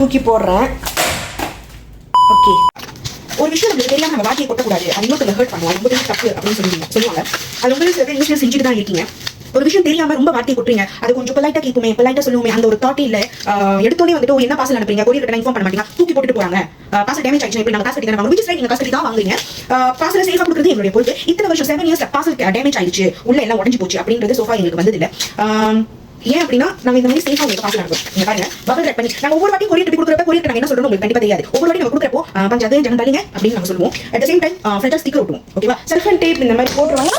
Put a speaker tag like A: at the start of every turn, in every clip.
A: தூக்கி போடுறேன். ஓகே, ஒரு விஷயம் நம்மளுக்கு தெரியாம நம்ம வாட்டியை கொட்டக்கூடாது, அது இன்னொருத்தர் ஹர்ட் பண்ணுவோம், ரொம்ப தப்பு அப்படின்னு சொல்லுவாங்க. அது உங்களுக்கு இனிஷியல் செஞ்சுட்டு தான் இருக்கீங்க. ஒரு விஷயம் தெரியாம ரொம்ப வார்த்தையை கொட்டுறீங்க, அது கொஞ்சம் பொலைட்டா கேட்குமே, பொலைட்டா சொல்லுவோமே, அந்த ஒரு தாட் இல்ல. எடுத்தோடனே வந்துட்டு என்ன பார்சல் அனுப்புறீங்க, கொரியர் கிட்ட இன்ஃபார்ம் பண்ண மாட்டீங்க, தூக்கி போட்டுட்டு போறாங்க. பார்சல் டேமேஜ் ஆயிடுச்சு, இப்ப நாங்க காசு கட்டி வாங்க, விச் நீங்க காசு கட்டி தான் வாங்குறீங்க. பார்சல் சேஃபா கொடுக்குறது எங்களுடைய பொறுப்பு. இத்தனை வருஷம் 7 இயர்ஸ்ல பார்சல் டேமேஜ் ஆயிடுச்சு, உள்ள எல்லாம் உடஞ்சு போச்சு அப்படின்றது சோஃபா எங்களுக்கு வந்தது இல்ல. ஏன் அப்படின்னா நாங்க இந்த மாதிரி சேஃபா உங்களுக்கு பார்சல் அனுப்புறோம். நீங்க பாருங்க, பபிள் ரேப் பண்ணி நாங்க ஒவ்வொரு வாட்டி கொரியர் கொடுக்குறப்ப கொரியர் நாங்க என்ன சொல்றோம் உங்களுக்கு கண்டிப்பா தெரியாது. ஒவ்வொரு வாட்டி நம்ம கொடுக்குறப்போ பஞ்சாது ஜனம் பாருங்க அப்படின்னு நாங்க சொல்லுவோம். அட் த சேம் டைம் ஃப்ரெண்டர் ஸ்டிக்கர் ஒட்டுவோம். ஓகேவா, செல்ஃப் அண்ட் டேப் இந்த மாதிரி போட்டுருவாங்க.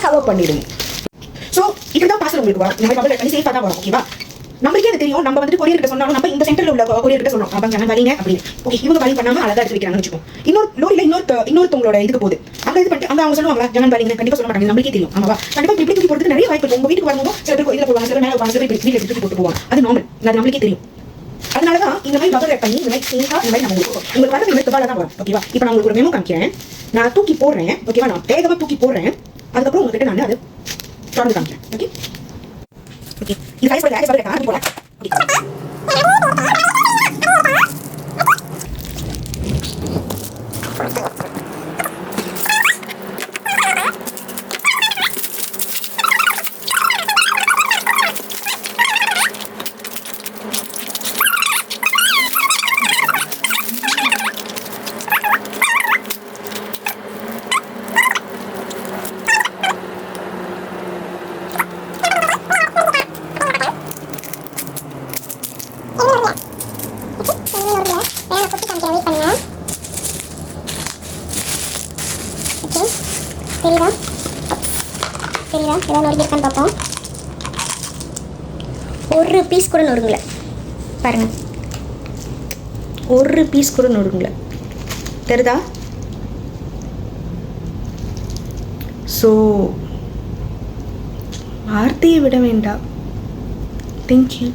A: கவர் பண்ணிடுங்க. சோ இதுதான் பார்சல் உங்களுக்கு வரும். இந்த மாதிரி பபிள் ரேப் பண்ணி சேஃபா தான் வரும். ஓகேவா, நமக்கே அது தெரியும். நம்ம வந்து கொரியர் கிட்ட சொன்னாலும் நம்ம இந்த சென்டர்ல உள்ள கொரியர் கிட்ட சொல்றோம், அப்ப ஜனம் வரீங்க அப்படின்னு. ஓகே, இவங்க வழி பண்ணாம அழகா எடுத்து வைக்கிறாங்கன்னு வச்சுக்கோ. இன்னொரு லோரியில இன்னொருத்தவங்களோட இதுக்கு போகுது, அங்க இது பண்ணிட்டு அங்க அவங்க சொல்லுவாங்க ஜனம் வரீங்க, கண்டிப்பா சொல்ல மாட்டாங்க, நம்மளுக்கே தெரியும். ஆமாவா, கண்டிப்பா இப்படி தூக்கி போறதுக்கு நிறைய வாய்ப்பு இருக்கு. உங்க வீட்டுக்கு வரும்போது சில பேர் இதுல போவாங்க, சில மேல போவாங்க, சில பேர் வீட்டுல எடுத்து போட்டு போவாங்க. அது நார்மல், அது நம்மளுக்கே தெரியும். அதனாலதான் இந்த மாதிரி பபிள் ரேப் பண்ணி இந்த மாதிரி சேஃபா இந்த மாதிரி நம்ம உங்களுக்கு வரது இந்த தபால தான் வரும். ஓகேவா, இப்போ நான் உங்களுக்கு ஒரு மெமோ காமிக்கிறேன், நான் தூக்கி போடுறேன். ஓகேவா, நான் வேகமா தூக்கி போடுறேன், அதுக்கப்புறம் உங்ககிட்ட நான் அதை தொடர்ந்து காமிக்கிறேன். ஓகே ஓகே, இது கைஸ் பண்ணி போறேன். தெரியுதா ஏதாவது நொறுங்கிருக்கான்னு பார்ப்போம். ஒரு பீஸ் கூட நொறுங்கல பாருங்க, ஒரு பீஸ் கூட நொறுங்கல, தெரியுதா? ஸோ வார்த்தையை விட வேண்டாம். தேங்க்யூ.